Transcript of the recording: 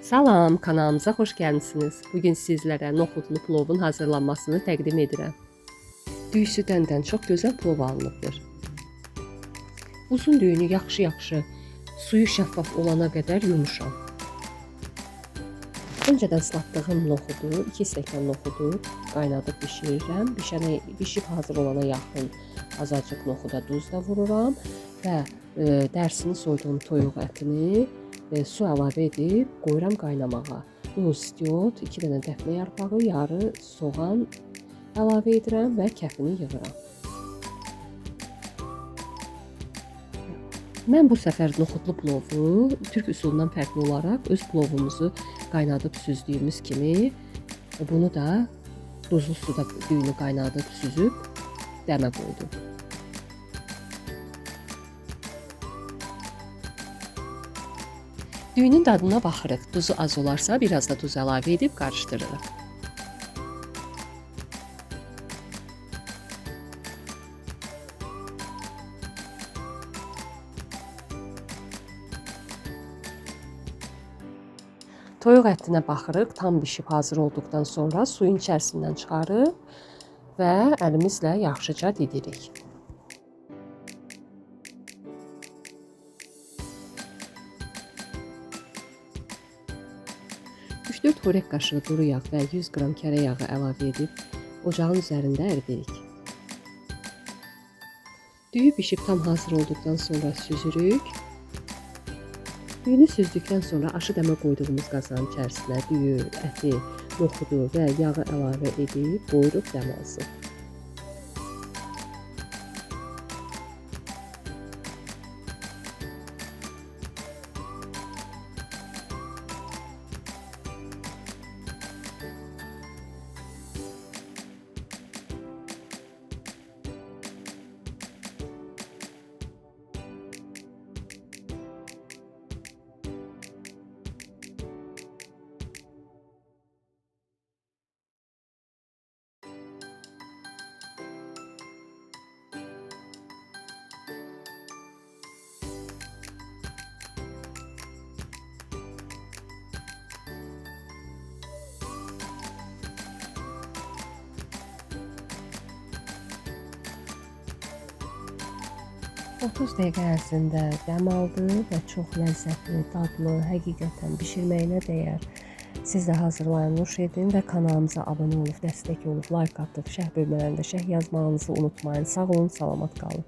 Salam, kanalımıza xoş gəlmisiniz. Bugün sizlərə noxudlu plovun hazırlanmasını təqdim edirəm. Düy südəndən çox gözəl plov alınıbdır. Uzun düyünü yaxşı suyu şəffaf olana qədər yumuşam. Öncədən ıslatdığım noxudu, 2 stəkan noxudu qaynadıb bişirirəm. Bişib hazır olana yaxın azacıq noxuda duz da vururam və dərsini soyduğum toyuq ətini su əlavə edib qoyuram qaynamağa. Duz, istiot, 2 dənə dəfnə yarpağı, yarı soğan əlavə edirəm və kəfini yığıram. Mən bu səfər noxudlu plovu türk üsulundan fərqli olaraq öz plovumuzu qaynadıb süzdüyümüz kimi bunu da duzlu suda düyünü qaynadıb süzüb dəmə qoydum. Düyünün dadına baxırıq. Duzu az olarsa biraz da duz əlavə edib qarışdırırıq. Toyuq ətinə baxırıq. Tam bişib hazır olduqdan sonra suyun içərisindən çıxarıb və əlimizlə yaxşıca didirik. 3-4 xörək qaşığı duru yağ və 100 qram kərə yağı əlavə edib ocağın üzərində əridirik. Düyü bişib tam hazır olduqdan sonra süzürük. Düyünü süzdükdən sonra aşı dəmə qoyduğumuz qazanın içərisinə düyü, əti, noxudu və yağı əlavə edib qoyuruq dəm alsın. Otuz dəqiqə ərzində dəm aldı və çox ləzzətli, dadlı, həqiqətən bişirməyinə dəyər. Siz də hazırlayın, nuş edin və kanalımıza abunə olub, dəstək olub, like atıb, şərh bölmələrində şərh yazmanızı unutmayın. Sağ olun, salamat qalın.